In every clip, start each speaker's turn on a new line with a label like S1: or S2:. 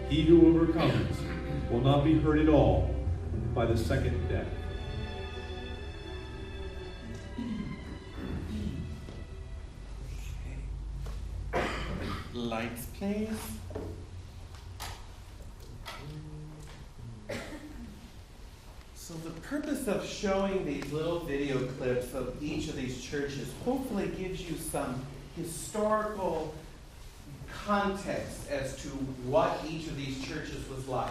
S1: He who overcomes will not be hurt at all by the second death.
S2: Lights, please. So the purpose of showing these little video clips of each of these churches hopefully gives you some historical context as to what each of these churches was like.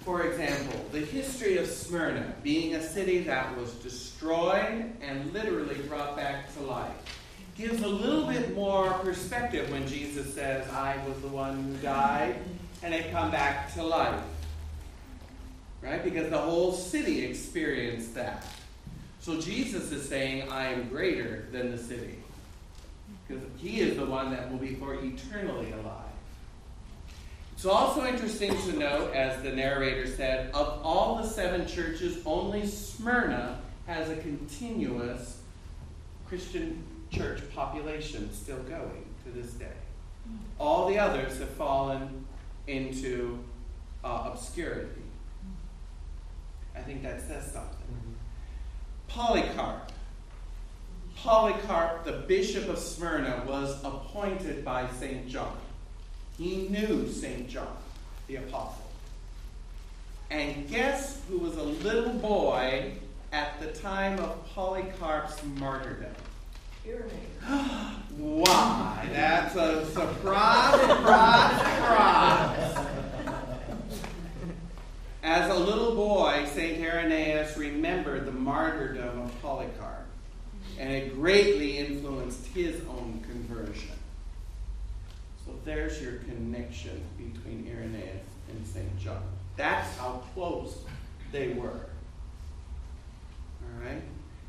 S2: For example, the history of Smyrna being a city that was destroyed and literally brought back to life gives a little bit more perspective when Jesus says, I was the one who died and had come back to life. Right? Because the whole city experienced that. So Jesus is saying, I am greater than the city. Because he is the one that will be for eternally alive. It's also interesting to note, as the narrator said, of all the 7 churches, only Smyrna has a continuous Christian church population still going to this day. All the others have fallen into obscurity. I think that says something. Polycarp, the bishop of Smyrna, was appointed by St. John. He knew St. John, the apostle. And guess who was a little boy at the time of Polycarp's martyrdom? Why? That's a surprise. As a little boy, St. Irenaeus remembered the martyrdom of Polycarp, and it greatly influenced his own conversion. So there's your connection between Irenaeus and St. John. That's how close they were. All right?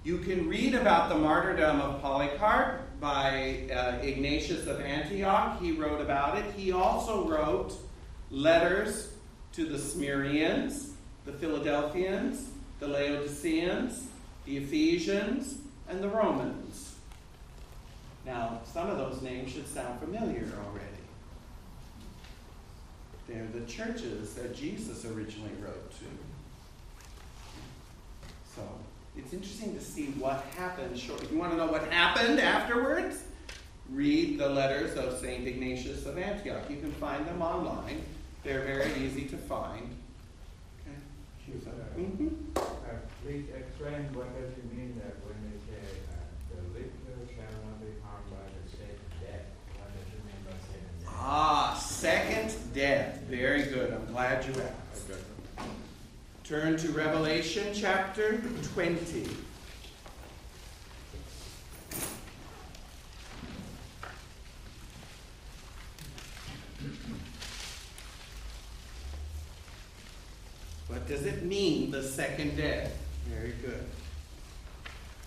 S2: You can read about the martyrdom of Polycarp by Ignatius of Antioch. He wrote about it. He also wrote letters to the Smyrnians, the Philadelphians, the Laodiceans, the Ephesians, and the Romans. Now, some of those names should sound familiar already. They're the churches that Jesus originally wrote to. So, it's interesting to see what happened. If you want to know what happened afterwards, read the letters of St. Ignatius of Antioch. You can find them online. They're very easy to find. Okay.
S3: Please explain what does it mean that when they say the liquor shall not be harmed by the second death. What does it mean by second death?
S2: Second death. Very good. I'm glad you asked. Turn to Revelation chapter 20. What does it mean, the second death? Very good.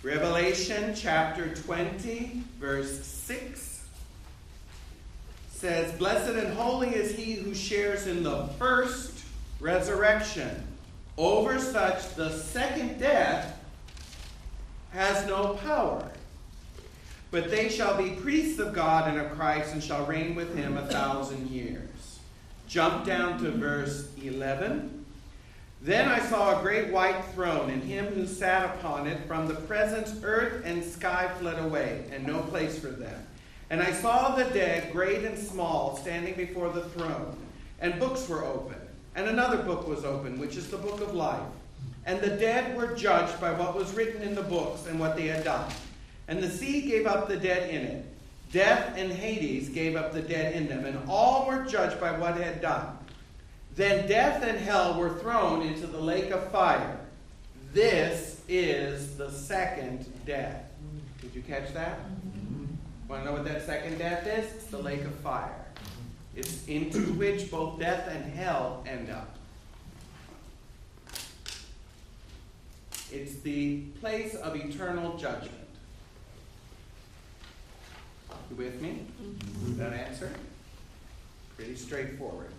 S2: Revelation chapter 20, verse 6 says, Blessed and holy is he who shares in the first resurrection. Over such, the second death has no power. But they shall be priests of God and of Christ and shall reign with him 1,000 years. Jump down to verse 11. Then I saw a great white throne, and him who sat upon it. From the presence earth and sky fled away, and no place for them. And I saw the dead, great and small, standing before the throne. And books were opened. And another book was opened, which is the book of life. And the dead were judged by what was written in the books and what they had done. And the sea gave up the dead in it. Death and Hades gave up the dead in them. And all were judged by what they had done. Then death and hell were thrown into the lake of fire. This is the second death. Did you catch that? Want to know what that second death is? It's the lake of fire. It's into which both death and hell end up. It's the place of eternal judgment. You with me? That answer? Pretty straightforward.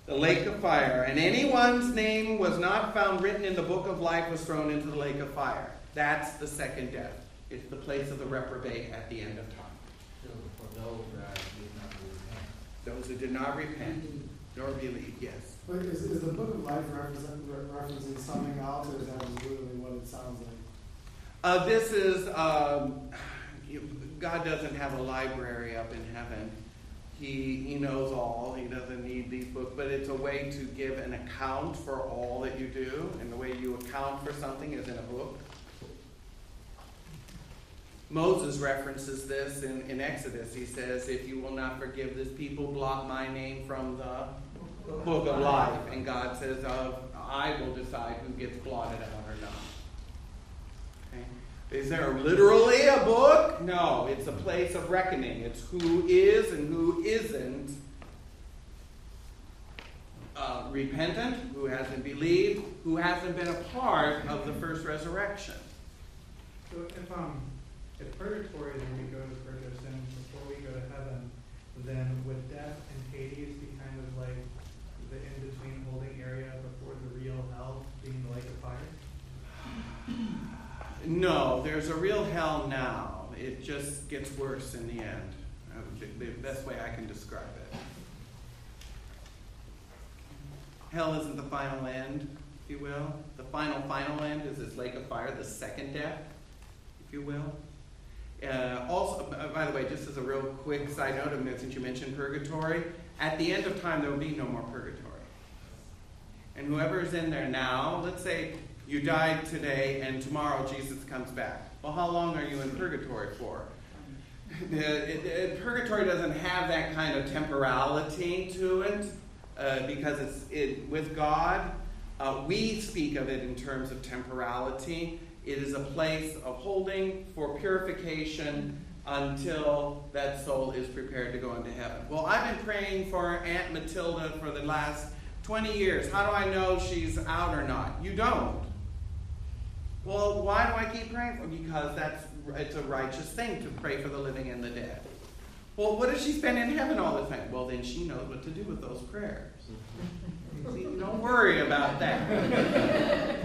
S2: The lake of fire. And anyone's name was not found written in the book of life was thrown into the lake of fire. That's the second death. It's the place of the reprobate at the end of time.
S3: So for those that did not repent.
S2: Those who did not repent. Nor believe, yes.
S4: But is the book of life referencing something else, or is that just literally what it sounds like?
S2: This is, God doesn't have a library up in heaven. He knows all. He doesn't need these books, but it's a way to give an account for all that you do, and the way you account for something is in a book. Moses references this in Exodus. He says, if you will not forgive this people, blot my name from the book of life. And God says, I will decide who gets blotted out or not. Okay? Is there literally a book? No, it's a place of reckoning. It's who is and who isn't repentant, who hasn't believed, who hasn't been a part of the first resurrection.
S5: So if purgatory, then we go to purge our sins before we go to heaven, then would death and Hades be kind of like the in-between holding area before the real hell, being the lake of fire?
S2: No, there's a real hell now. It just gets worse in the end. The best way I can describe it. Hell isn't the final end, if you will. The final end is this lake of fire, the second death, if you will. Also, by the way, just as a real quick side note, since you mentioned purgatory, at the end of time there will be no more purgatory. And whoever is in there now, let's say you died today and tomorrow Jesus comes back. Well, how long are you in purgatory for? Purgatory doesn't have that kind of temporality to it because with God, we speak of it in terms of temporality. It is a place of holding for purification until that soul is prepared to go into heaven. Well, I've been praying for Aunt Matilda for the last 20 years. How do I know she's out or not? You don't. Well, why do I keep praying for her? Because it's a righteous thing to pray for the living and the dead. Well, what if she's been in heaven all the time? Well, then she knows what to do with those prayers. See, don't worry about that.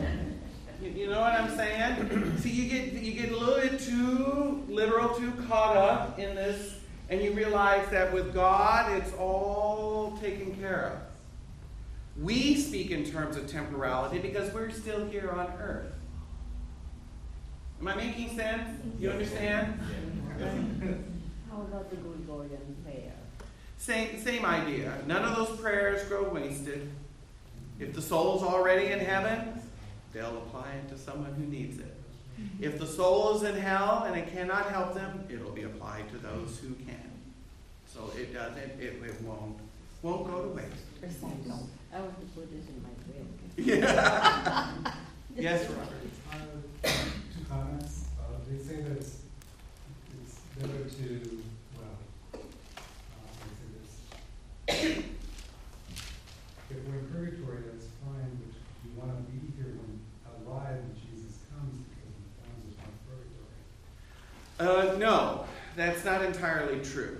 S2: You know what I'm saying? See, you get a little bit too literal, too caught up in this, and you realize that with God, it's all taken care of. We speak in terms of temporality because we're still here on earth. Am I making sense? You understand?
S6: How about the Gregorian prayer?
S2: Same idea. None of those prayers grow wasted. If the soul's already in heaven, they'll apply it to someone who needs it. If the soul is in hell and it cannot help them, it'll be applied to those who can. So it doesn't. It won't go to waste.
S6: Recital. I want to put this in my brain.
S2: Yeah. Yes, Robert.
S4: Two comments. They say that it's better to, if we're in purgatory, that's fine, but we want to be here when alive when Jesus comes because he found us on purgatory.
S2: No, that's not entirely true.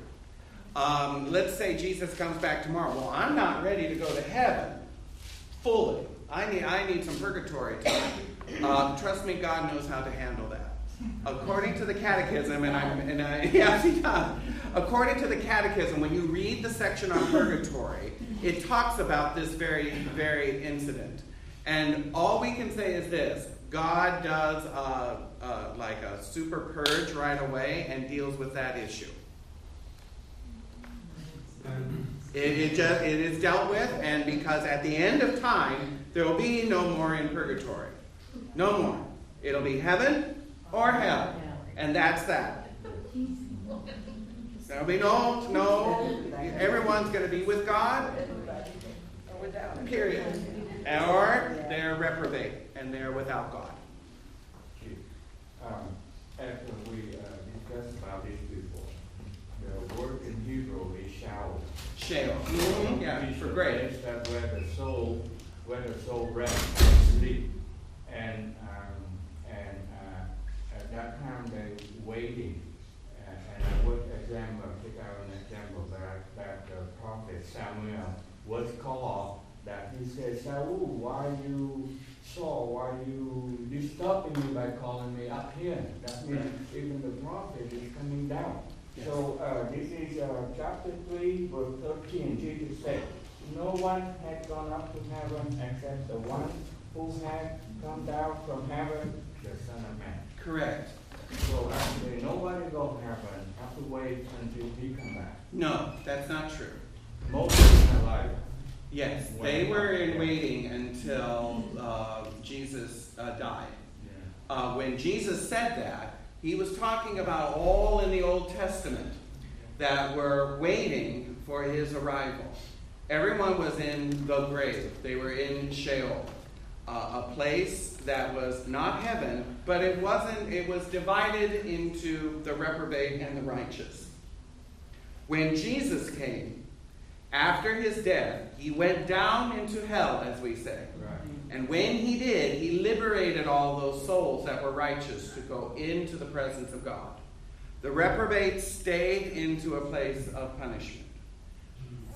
S2: Let's say Jesus comes back tomorrow. Well, I'm not ready to go to heaven fully. I need some purgatory time. Trust me, God knows how to handle that. According to the Catechism, according to the Catechism, when you read the section on purgatory, it talks about this very, very incident. And all we can say is this: God does like a super purge right away and deals with that issue. It is dealt with, and because at the end of time there will be no more in purgatory, no more. It'll be heaven or hell, and that's that. There'll be no. Everyone's going to be with God. Period. Or they're reprobate and they're without God.
S3: After we discussed about this before, the word in Hebrew is shao.
S2: Sheol. Mm-hmm. Yeah, for great.
S3: That's where the soul rests and sleep. And at that time they waiting. And I would pick out an example that the prophet Samuel was called, that he said, Saul, why you disturbing me by calling me up here? That means even the prophet is coming down. Yes. So this is chapter 3, verse 13. Jesus said, no one had gone up to heaven except the one who had come down from heaven, the Son of Man.
S2: Correct.
S3: So actually, nobody go to heaven, have to wait until he come back.
S2: No, that's not true.
S3: Moses and Elijah.
S2: Yes, they were in waiting until Jesus died.
S3: Yeah.
S2: When Jesus said that, he was talking about all in the Old Testament that were waiting for his arrival. Everyone was in the grave. They were in Sheol, a place that was not heaven, but it wasn't. It was divided into the reprobate and the righteous. When Jesus came, after his death, he went down into hell, as we say.
S3: Right.
S2: And when he did, he liberated all those souls that were righteous to go into the presence of God. The reprobates stayed into a place of punishment.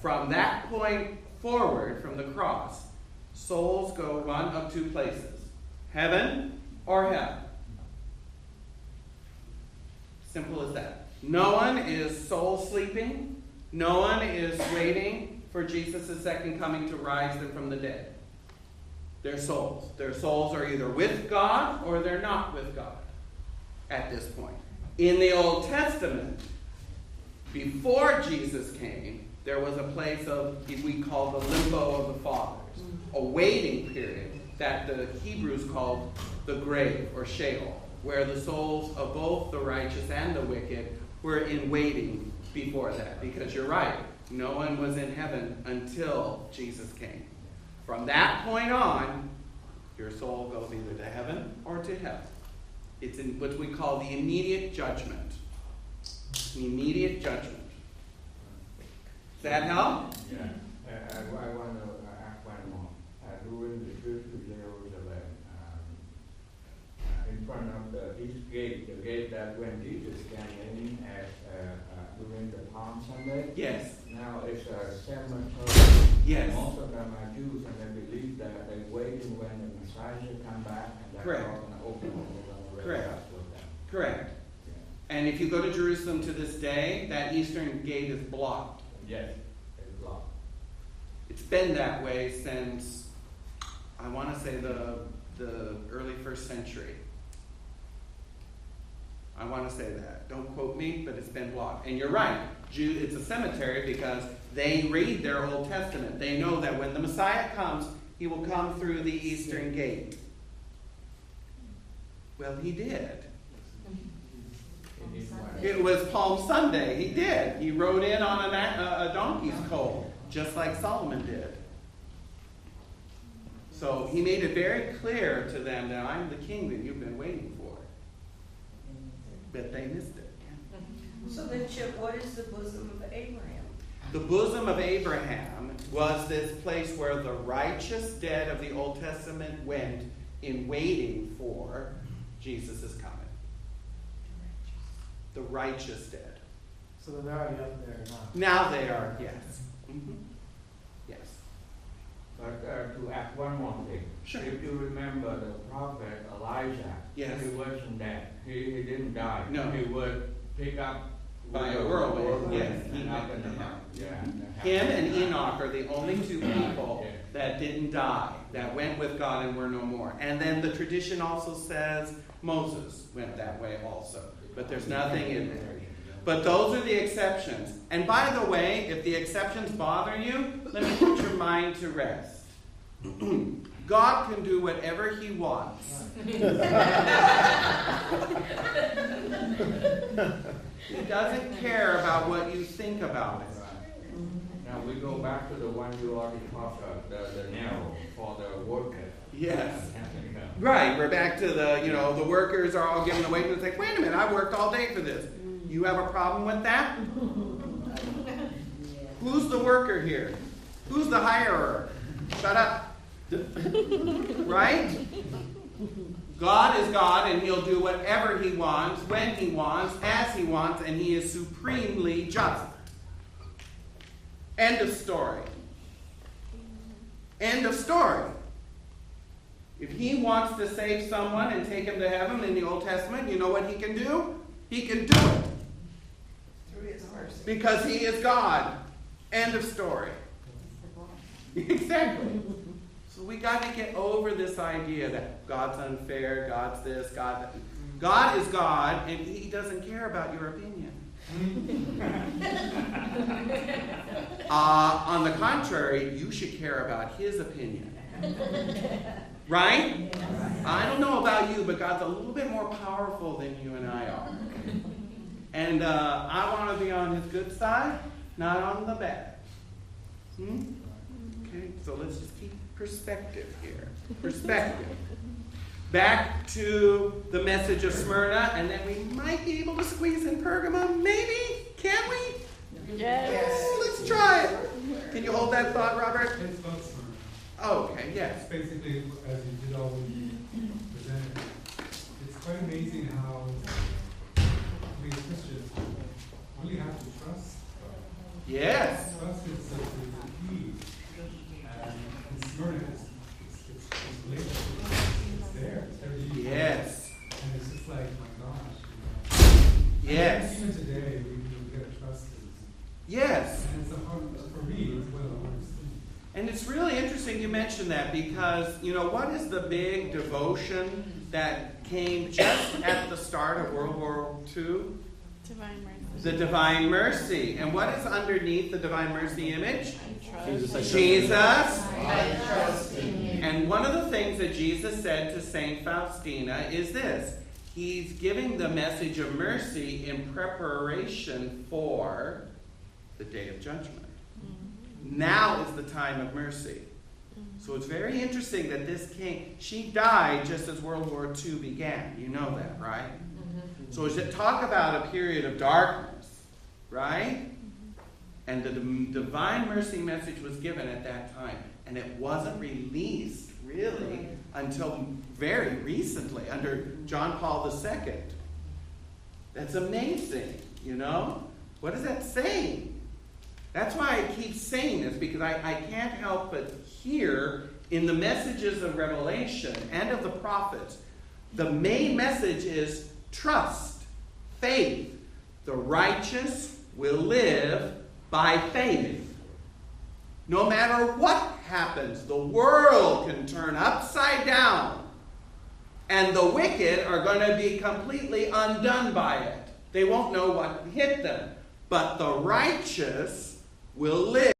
S2: From that point forward, from the cross, souls go one of two places: heaven or hell. Simple as that. No one is soul sleeping. No one is waiting for Jesus' second coming to rise them from the dead. They're souls. Their souls are either with God or they're not with God at this point. In the Old Testament, before Jesus came, there was a place of, we call the limbo of the fathers, a waiting period that the Hebrews called the grave or Sheol, where the souls of both the righteous and the wicked were in waiting before that. Because you're right, no one was in heaven until Jesus came. From that point on, your soul goes either to heaven or to hell. It's in what we call the immediate judgment. The immediate judgment. Does that help?
S3: Yeah. I want to ask one more. During the trip to Jerusalem, in front of this gate, the gate that when Jesus came in as during the Palm Sunday.
S2: Yes.
S3: Now it's a cemetery.
S2: Yes.
S3: Most of them are Jews, and they believe that they're waiting when the Messiah should come back, and that's
S2: Correct.
S3: all going to open and they're going to raise
S2: Correct.
S3: us with them.
S2: Correct.
S3: Yeah.
S2: And if you go to Jerusalem to this day, that eastern gate is blocked.
S3: Yes, it's blocked.
S2: It's been that way since, I want to say, the early 1st century. I want to say that. Don't quote me, but it's been blocked. And you're right. It's a cemetery because they read their Old Testament. They know that when the Messiah comes, he will come through the eastern gate. Well, he did. It was Palm Sunday. He did. He rode in on a donkey's colt, just like Solomon did. So he made it very clear to them that I'm the king that you've been waiting for. But they missed it.
S7: So then, Chip, what is the bosom of Abraham?
S2: The bosom of Abraham was this place where the righteous dead of the Old Testament went in waiting for Jesus' coming. The righteous dead.
S8: So they're already up there now.
S2: Now they are, yes. Mm-hmm. Yes.
S3: But to add one more thing.
S2: Sure.
S3: If you remember the prophet Elijah,
S2: Yes.
S3: he wasn't dead. He didn't die.
S2: No.
S3: He would pick up
S2: By a whirlwind, yes.
S3: and up in the mountain. Yeah.
S2: Him and Enoch are the only two people
S3: Yeah.
S2: that didn't die, that went with God and were no more. And then the tradition also says Moses went that way also. But there's nothing in there. But those are the exceptions. And by the way, if the exceptions bother you, let me put your mind to rest. God can do whatever he wants. He doesn't care about what you think about it.
S3: Now we go back to the one you already talked about, the narrow for the worker.
S2: Yes. Right, we're back to the workers are all giving away, and it's like, wait a minute, I worked all day for this. You have a problem with that? Who's the worker here? Who's the hirer? Shut up. Right? God is God, and he'll do whatever he wants, when he wants, as he wants, and he is supremely just. End of story. End of story. If he wants to save someone and take him to heaven in the Old Testament, you know what he can do? He can do it.
S7: Through his mercy.
S2: Because he is God. End of story. Exactly. So we got to get over this idea that God's unfair, God's this, God that. God is God, and He doesn't care about your opinion. On the contrary, you should care about His opinion. Right? I don't know about you, but God's a little bit more powerful than you and I are. And I want to be on His good side, not on the bad. Okay, so let's just keep perspective here. Perspective. Back to the message of Smyrna, and then we might be able to squeeze in Pergamum. Maybe? Can we?
S6: Yes.
S2: Oh, let's try it. Can you hold that thought, Robert?
S4: It's about Smyrna.
S2: Oh, okay, yes.
S4: It's basically, as you did already present it, it's quite amazing how we as Christians really have to trust God.
S2: Yes.
S4: Trust is the key. And Smyrna is relationship. It's there. It's there to you.
S2: Yes.
S4: And it's just like, my gosh.
S2: Yes.
S4: Even today, we get trust.
S2: Yes.
S4: And it's a hard, for me, it's one of the hardest things.
S2: And it's really interesting you mentioned that because, what is the big devotion that came just at the start of World War II?
S6: Divine mercy.
S2: The Divine Mercy. And what is underneath the Divine Mercy image?
S1: Jesus.
S2: Jesus.
S7: I trust in you.
S2: And one of the things that Jesus said to Saint Faustina is this. He's giving the message of mercy in preparation for the day of judgment. Now is the time of mercy. So it's very interesting that this came. She died just as World War II began. You know that, right? So it's to talk about a period of darkness, right? And the divine mercy message was given at that time. And it wasn't released, really, until very recently, under John Paul II. That's amazing, What is that saying? That's why I keep saying this, because I can't help but hear in the messages of Revelation and of the prophets, the main message is trust, faith. The righteous will live by faith. No matter what happens, the world can turn upside down, and the wicked are going to be completely undone by it. They won't know what hit them. But the righteous will live